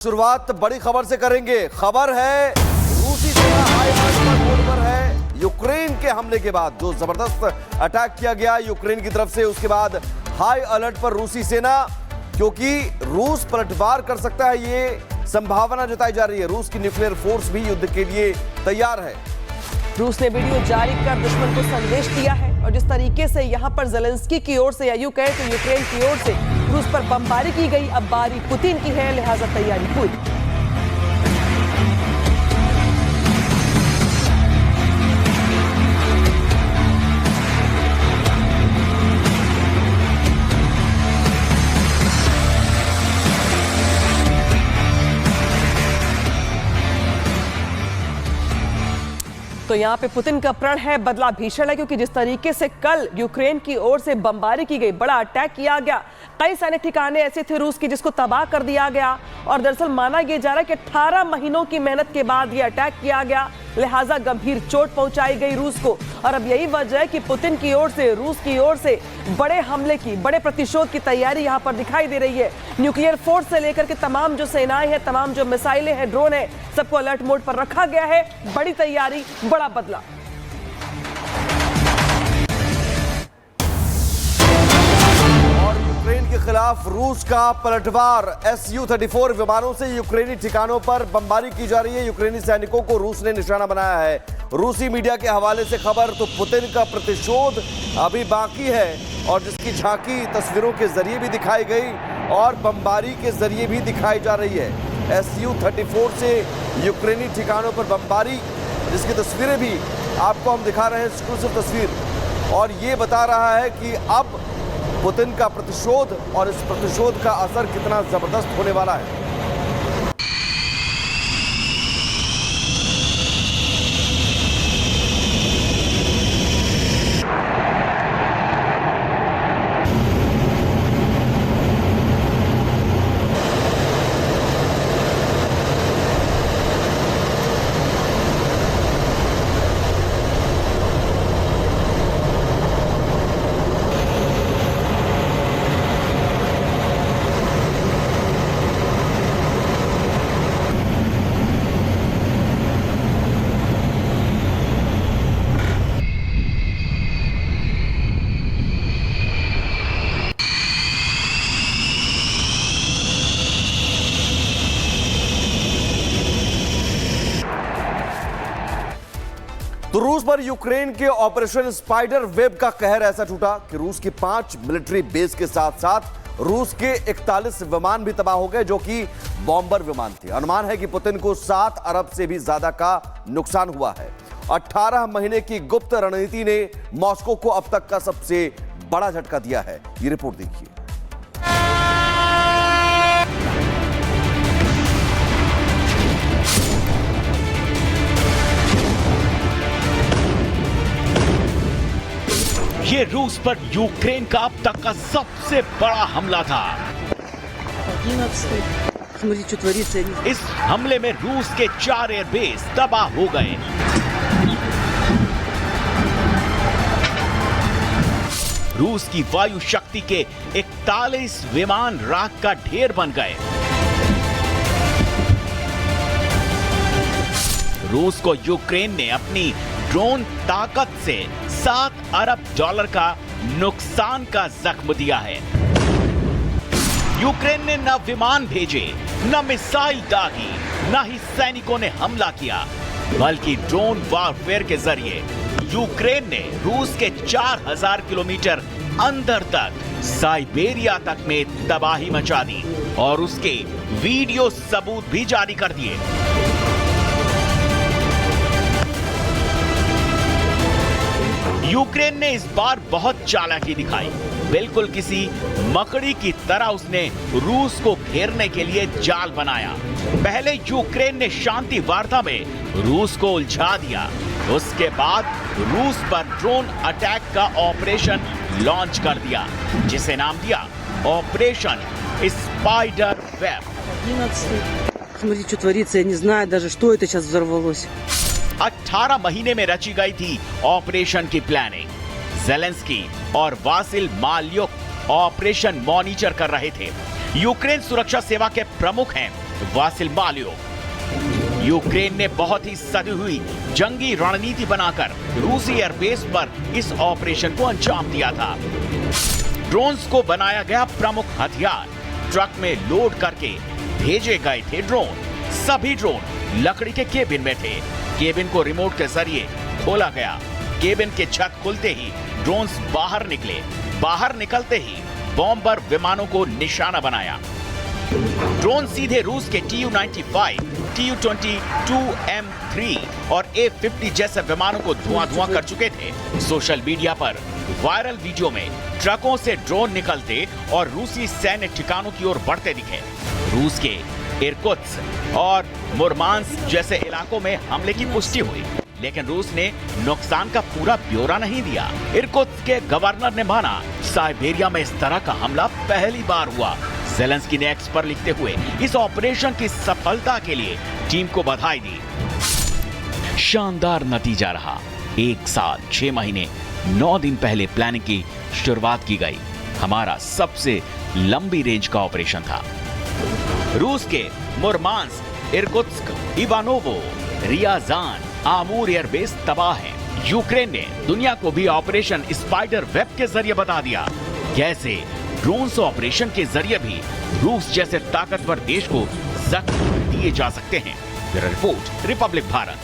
शुरुआत बड़ी खबर से करेंगे। खबर है रूसी सेना हाई अलर्ट पर मोड पर है। यूक्रेन के हमले के बाद जो जबरदस्त अटैक किया गया यूक्रेन की तरफ से, उसके बाद हाई अलर्ट पर रूसी सेना, क्योंकि रूस पलटवार कर सकता है, ये संभावना जताई जा रही है। रूस की न्यूक्लियर फोर्स भी युद्ध के लिए तैयार है। रूस ने वीडियो जारी कर दुश्मन को संदेश दिया है और जिस तरीके से यहां पर ज़ेलेंस्की की ओर से या यूं कहें तो यूक्रेन की ओर से रूस पर बमबारी की गई, अब बारी पुतिन की है, लिहाजा तैयारी पूरी। तो यहाँ पे पुतिन का प्रण है, बदला भीषण है, क्योंकि जिस तरीके से कल यूक्रेन की ओर से बमबारी की गई, बड़ा अटैक किया गया, कई सारे ठिकाने ऐसे थे रूस के जिसको तबाह कर दिया गया और दरअसल माना यह जा रहा है कि 18 महीनों की मेहनत के बाद यह अटैक किया गया, लिहाजा गंभीर चोट पहुंचाई गई रूस को। और अब यही वजह है कि पुतिन की ओर से, रूस की ओर से बड़े हमले की, बड़े प्रतिशोध की तैयारी यहां पर दिखाई दे रही है। न्यूक्लियर फोर्स से लेकर के तमाम जो सेनाएं हैं, तमाम जो मिसाइलें हैं, ड्रोन है, सबको अलर्ट मोड पर रखा गया है। बड़ी तैयारी, बड़ा बदला। यूक्रेन के खिलाफ रूस का पलटवार, Su-34 विमानों से यूक्रेनी ठिकानों पर बमबारी की जा रही है। यूक्रेनी सैनिकों को रूस ने निशाना बनाया है। रूसी मीडिया के हवाले से खबर तो पुतिन का प्रतिशोध अभी बाकी है और जिसकी झांकी तस्वीरों के जरिए भी दिखाई गई और बमबारी के जरिए भी दिखाई जा रही है। Su-34 से यूक्रेनी ठिकानों पर बमबारी, जिसकी तस्वीरें भी आपको हम दिखा रहे हैं, एक्सक्लूसिव तस्वीर, और ये बता रहा है कि अब पुतिन का प्रतिशोध और इस प्रतिशोध का असर कितना जबरदस्त होने वाला है। तो रूस पर यूक्रेन के ऑपरेशन स्पाइडर वेब का कहर ऐसा टूटा कि रूस की 5 मिलिट्री बेस के साथ साथ रूस के 41 विमान भी तबाह हो गए, जो कि बॉम्बर विमान थे। अनुमान है कि पुतिन को 7 अरब से भी ज्यादा का नुकसान हुआ है। 18 महीने की गुप्त रणनीति ने मॉस्को को अब तक का सबसे बड़ा झटका दिया है। ये रिपोर्ट देखिए। ये रूस पर यूक्रेन का अब तक का सबसे बड़ा हमला था। इस हमले में रूस के 4 एयरबेस तबाह हो गए। रूस की वायु शक्ति के 41 विमान राख का ढेर बन गए। रूस को यूक्रेन ने अपनी ड्रोन ताकत से 7 अरब डॉलर का नुकसान का जख्म दिया है। यूक्रेन ने न विमान भेजे, न मिसाइल दागी, न ही सैनिकों ने हमला किया, बल्कि ड्रोन वॉरफेयर के जरिए यूक्रेन ने रूस के 4000 किलोमीटर अंदर तक, साइबेरिया तक में तबाही मचा दी और उसके वीडियो सबूत भी जारी कर दिए। यूक्रेन ने इस बार बहुत चालाकी दिखाई। बिल्कुल किसी मकड़ी की तरह उसने रूस को घेरने के लिए जाल बनाया। पहले यूक्रेन ने शांति वार्ता में रूस को उलझा दिया, उसके बाद रूस पर ड्रोन अटैक का ऑपरेशन लॉन्च कर दिया, जिसे नाम दिया ऑपरेशन स्पाइडर वेब। Смотрите, что творится, я не знаю даже, что это сейчас взорвалось. 18 महीने में रची गई थी ऑपरेशन की प्लानिंग। ज़ेलेंस्की और वासिल माल्युक ऑपरेशन मॉनिटर कर रहे थे। यूक्रेन सुरक्षा सेवा के प्रमुख हैं वासिल मालियोव। यूक्रेन ने बहुत ही सदी हुई जंगी रणनीति बनाकर रूसी एयरबेस पर इस ऑपरेशन को अंजाम दिया था। ड्रोन्स को बनाया गया प्रमुख हथियार। ट्रक में लोड करके भेजे गए थे ड्रोन। सभी ड्रोन लकड़ी के केबिन में थे। केबिन को रिमोट के जरिए खोला गया। केबिन के छत खुलते ही ड्रोन्स बाहर निकले। बाहर निकलते ही बॉम्बर विमानों को निशाना बनाया। ड्रोन सीधे रूस के Tu-95, Tu-22M3 और A-50 जैसे विमानों को धुआं कर चुके थे। सोशल मीडिया पर वायरल वीडियो में ट्रकों से ड्रोन निकलते और रूसी सैन्य ठिकानों की ओर बढ़ते दिखे। रूस के इरकुत्स्क और मुर्मांस्क जैसे इलाकों में हमले की पुष्टि हुई, लेकिन रूस ने नुकसान का पूरा ब्यौरा नहीं दिया। इरकुत्स्क के गवर्नर ने माना साइबेरिया में इस तरह का हमला पहली बार हुआ। ज़ेलेंस्की ने एक्स पर लिखते हुए इस ऑपरेशन की सफलता के लिए टीम को बधाई दी। शानदार नतीजा रहा। 1 साल 6 महीने 9 दिन पहले प्लानिंग की शुरुआत की गई। हमारा सबसे लंबी रेंज का ऑपरेशन था। रूस के Murmansk, Irkutsk, Ivanovo, Ryazan, Amur airbase तबाह है। यूक्रेन ने दुनिया को भी ऑपरेशन स्पाइडर वेब के जरिए बता दिया कैसे ड्रोन्स ऑपरेशन के जरिए भी रूस जैसे ताकतवर देश को जख्म दिए जा सकते हैं। Bureau report, Republic Bharat.